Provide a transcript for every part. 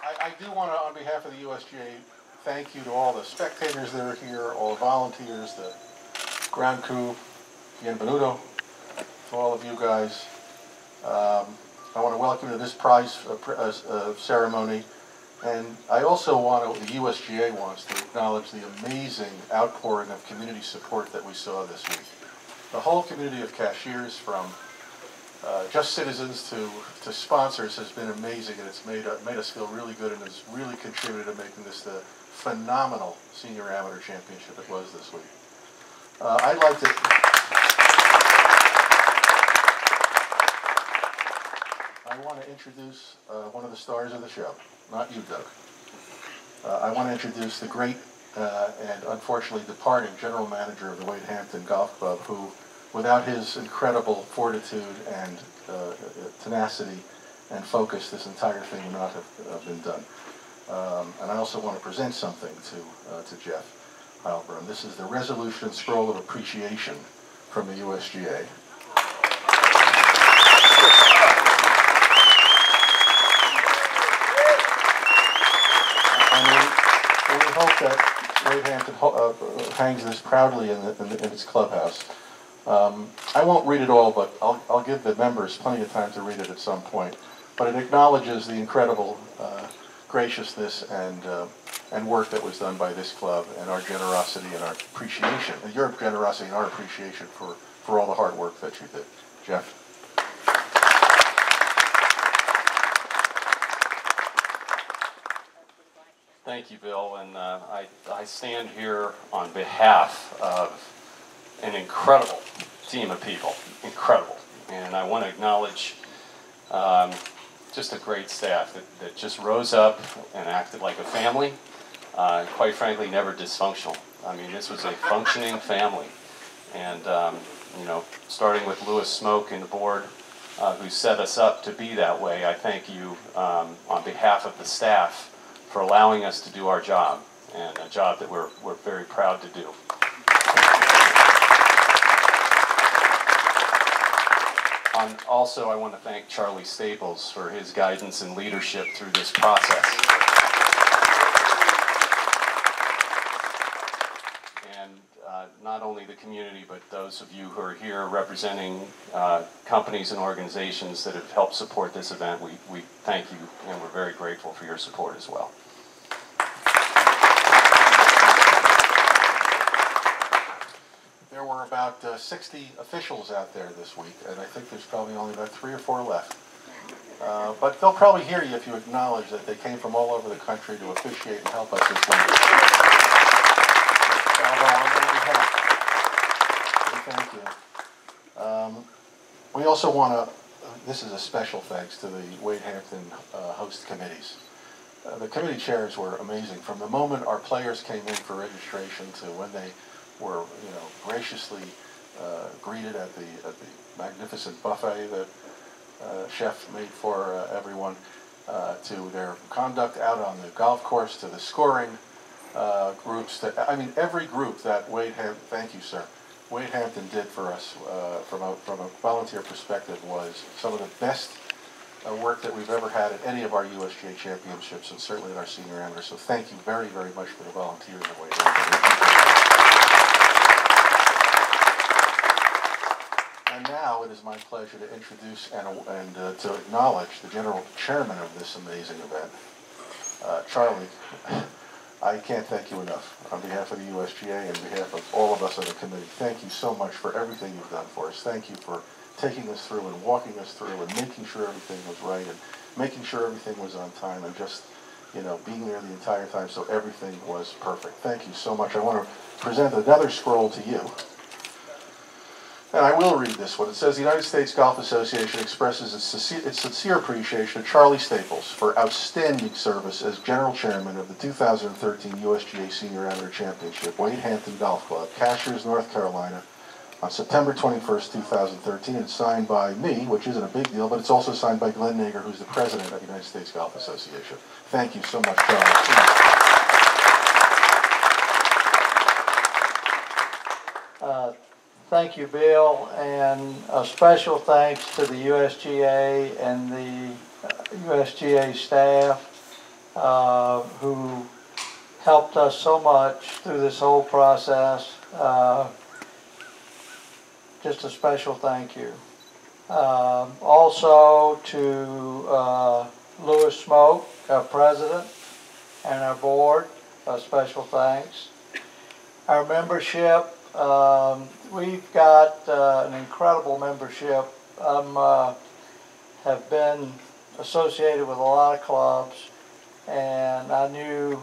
I do want to, on behalf of the USGA, thank you to all the spectators that are here, all the volunteers, the ground crew, bienvenuto, to all of you guys. I want to welcome you to this prize ceremony, and I also want to, the USGA wants to acknowledge the amazing outpouring of community support that we saw this week. The whole community of cashiers, from just citizens to sponsors, has been amazing, and it's made us feel really good, and has really contributed to making this the phenomenal Senior Amateur Championship it was this week. I'd like to I want to introduce one of the stars of the show, not you, Doug. I want to introduce the great and unfortunately departing general manager of the Wade Hampton Golf Club, who, without his incredible fortitude and tenacity and focus, this entire thing would not have been done. And I also want to present something to Jeff Heilbrunn. This is the Resolution Scroll of Appreciation from the USGA. And we hope that Wade Hampton hangs this proudly in its clubhouse. I won't read it all, but I'll give the members plenty of time to read it at some point. But it acknowledges the incredible graciousness and work that was done by this club, and our generosity and our appreciation, and your generosity and our appreciation for all the hard work that you did. Jeff? Thank you, Bill, and I stand here on behalf of an incredible team of people, incredible, and I want to acknowledge just a great staff that just rose up and acted like a family, quite frankly never dysfunctional. I mean, this was a functioning family, and you know, starting with Louis Smoke and the board who set us up to be that way, I thank you on behalf of the staff for allowing us to do our job, and a job that we're very proud to do. Also, I want to thank Charlie Staples for his guidance and leadership through this process. And not only the community, but those of you who are here representing companies and organizations that have helped support this event, we thank you, and we're very grateful for your support as well. There were about 60 officials out there this week, and I think there's probably only about 3 or 4 left. But they'll probably hear you if you acknowledge that they came from all over the country to officiate and help us this week. Thank you. We also want to, this is a special thanks to the Wade Hampton host committees. The committee chairs were amazing. From the moment our players came in for registration to when they were, you know, graciously greeted at the magnificent buffet that chef made for everyone, to their conduct out on the golf course, to the scoring groups. I mean, every group that Wade Hampton, thank you, sir, Wade Hampton did for us from a volunteer perspective was some of the best work that we've ever had at any of our USGA championships, and certainly at our Senior Amateur. So thank you very, very much for the volunteers at Wade Hampton. And now it is my pleasure to introduce and to acknowledge the general chairman of this amazing event, Charlie. I can't thank you enough on behalf of the USGA and on behalf of all of us on the committee. Thank you so much for everything you've done for us. Thank you for taking us through and walking us through and making sure everything was right and making sure everything was on time and just, you know, being there the entire time so everything was perfect. Thank you so much. I want to present another scroll to you. And I will read this one. It says, the United States Golf Association expresses its sincere appreciation to Charlie Staples for outstanding service as General Chairman of the 2013 USGA Senior Amateur Championship, Wade Hampton Golf Club, Cashiers, North Carolina, on September 21st, 2013. It's signed by me, which isn't a big deal, but it's also signed by Glenn Nager, who's the President of the United States Golf Association. Thank you so much, Charlie. Thank you, Bill, and a special thanks to the USGA and the USGA staff. who helped us so much through this whole process. Just a special thank you. Also to Louis Smoke, our president, and our board, a special thanks. Our membership, we've got an incredible membership. Have been associated with a lot of clubs, and I knew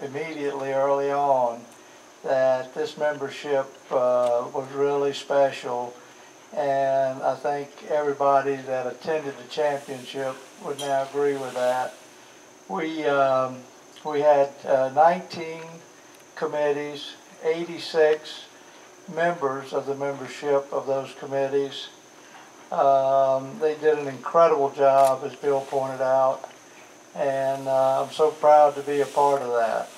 immediately early on that this membership was really special, and I think everybody that attended the championship would now agree with that. We had 19 committees, 86 members of the membership of those committees. They did an incredible job, as Bill pointed out, and I'm so proud to be a part of that.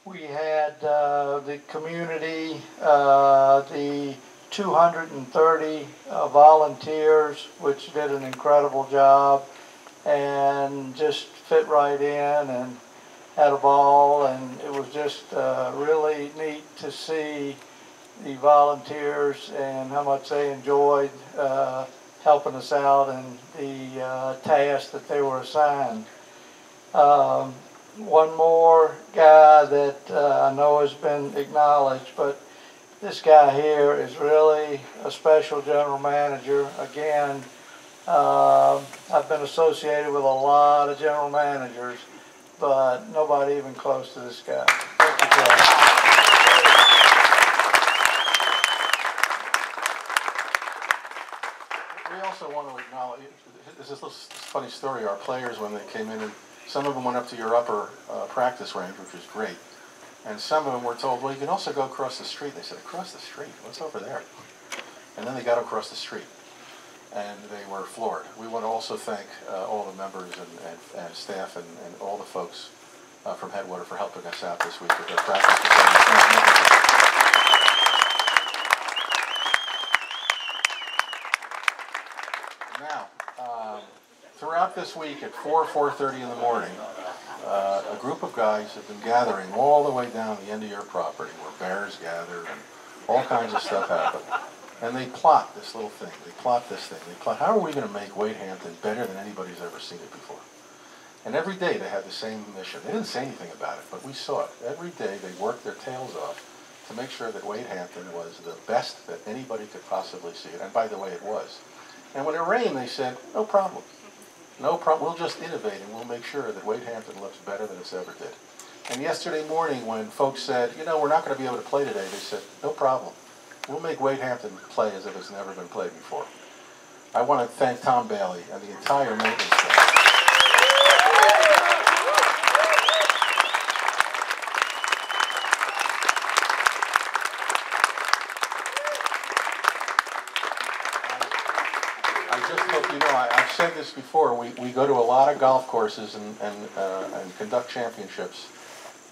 We had the community, the 230 volunteers, which did an incredible job and just fit right in and had a ball, and it was just really neat to see the volunteers and how much they enjoyed helping us out in the tasks that they were assigned. One more guy that I know has been acknowledged, but this guy here is really a special general manager. Again, I've been associated with a lot of general managers, but nobody even close to this guy. Thank you, Joe. We also want to acknowledge, this is a funny story, our players when they came in, and some of them went up to your upper practice range, which was great, and some of them were told, well, you can also go across the street. They said, across the street? What's over there? And then they got across the street, and they were floored. We want to also thank all the members and staff and all the folks from Headwater for helping us out this week with their practice. Now, throughout this week at 4:30 in the morning, a group of guys have been gathering all the way down the end of your property where bears gather and all kinds of stuff happen. And they plot this little thing. They plot this thing. They plot, how are we going to make Wade Hampton better than anybody's ever seen it before? And every day they had the same mission. They didn't say anything about it, but we saw it. Every day they worked their tails off to make sure that Wade Hampton was the best that anybody could possibly see it. And by the way, it was. And when it rained, they said, no problem. No problem. We'll just innovate and we'll make sure that Wade Hampton looks better than it's ever did. And yesterday morning when folks said, you know, we're not going to be able to play today, they said, no problem. We'll make Wade Hampton play as if it's never been played before. I want to thank Tom Bailey and the entire maintenance staff. I just hope you know, I've said this before, we go to a lot of golf courses and conduct championships.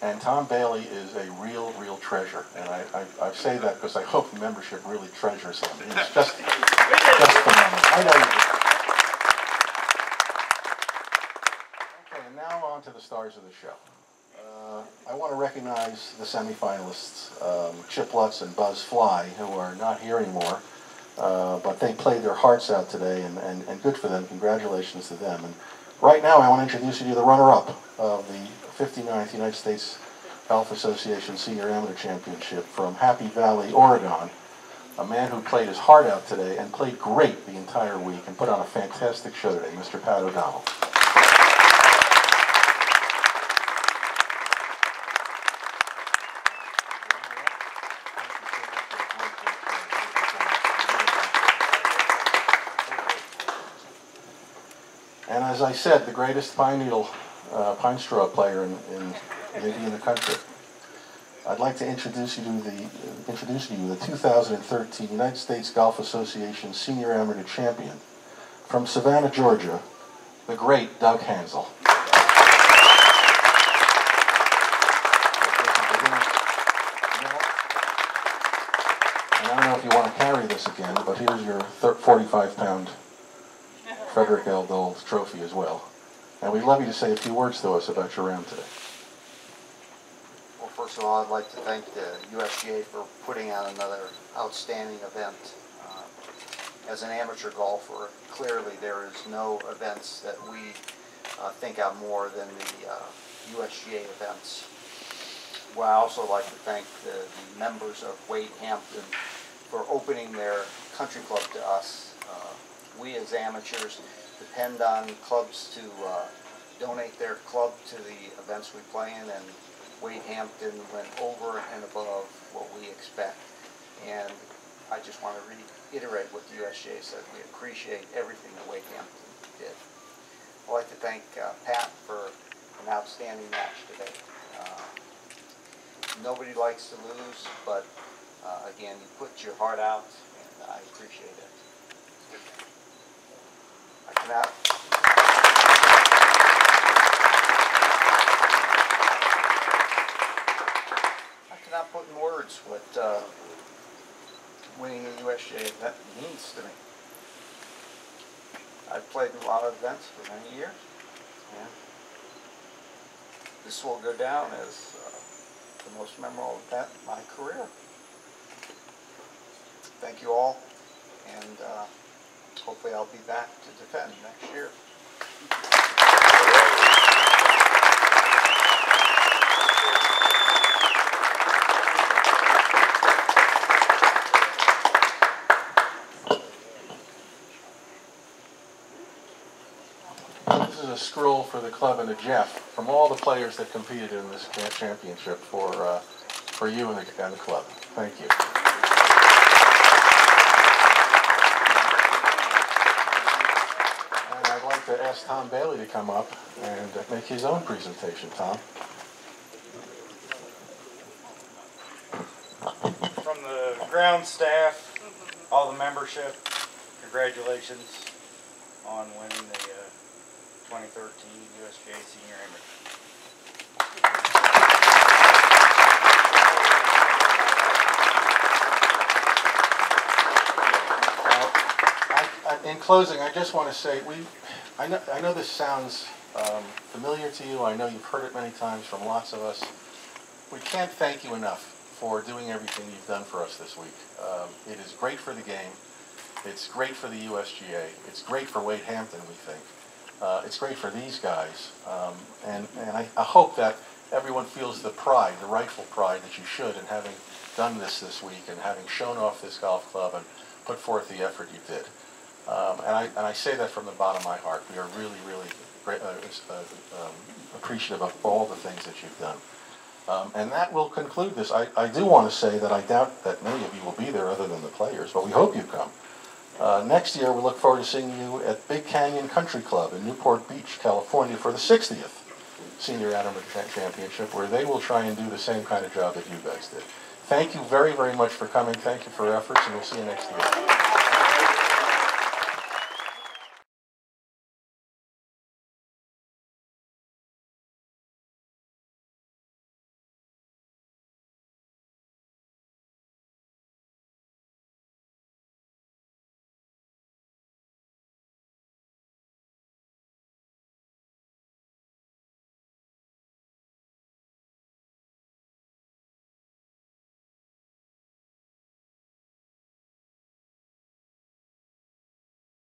And Tom Bailey is a real treasure, and I say that because I hope the membership really treasures him. He's just phenomenal. I know you do. Okay, and now on to the stars of the show. I want to recognize the semifinalists, Chip Lutz and Buzz Fly, who are not here anymore, but they played their hearts out today, and good for them. Congratulations to them. And right now, I want to introduce you to the runner-up of the 59th United States Golf Association Senior Amateur Championship from Happy Valley, Oregon. A man who played his heart out today and played great the entire week and put on a fantastic show today, Mr. Pat O'Donnell. And as I said, the greatest pine straw player maybe in the country. I'd like to introduce you to the 2013 United States Golf Association Senior Amateur Champion from Savannah, Georgia, the great Doug Hanzel. And I don't know if if you want to carry this again, but here's your 45-pound Frederick L. Dole trophy as well. And we'd love you to say a few words to us about your round today. Well, first of all, I'd like to thank the USGA for putting on another outstanding event. As an amateur golfer, clearly there is no events that we think of more than the USGA events. Well, I also like to thank the members of Wade Hampton for opening their country club to us. We as amateurs depend on clubs to donate their club to the events we play in, and Wade Hampton went over and above what we expect. And I just want to reiterate what the USGA said. We appreciate everything that Wade Hampton did. I'd like to thank Pat for an outstanding match today. Nobody likes to lose, but again, you put your heart out, and I appreciate it. I cannot put in words what winning the USGA event means to me. I've played in a lot of events for many years, and this will go down as the most memorable event in my career. Thank you all, and hopefully I'll be back to defend next year. This is a scroll for the club and a Jeff from all the players that competed in this championship for you and the club. Thank you. And I'd like to ask Tom Bailey to come up and make his own presentation. Tom. From the ground staff, all the membership, congratulations on winning the 2013 USGA Senior Amateur. In closing, I just want to say I know this sounds familiar to you. I know you've heard it many times from lots of us. We can't thank you enough for doing everything you've done for us this week. It is great for the game. It's great for the USGA. It's great for Wade Hampton, we think. It's great for these guys. And I hope that everyone feels the pride, the rightful pride that you should in having done this week and having shown off this golf club and put forth the effort you did. And I say that from the bottom of my heart. We are really, really appreciative of all the things that you've done. And that will conclude this. I do want to say that I doubt that many of you will be there other than the players, but we hope you come. Next year, we look forward to seeing you at Big Canyon Country Club in Newport Beach, California for the 60th Senior Amateur Championship, where they will try and do the same kind of job that you guys did. Thank you very, very much for coming. Thank you for your efforts, and we'll see you next year.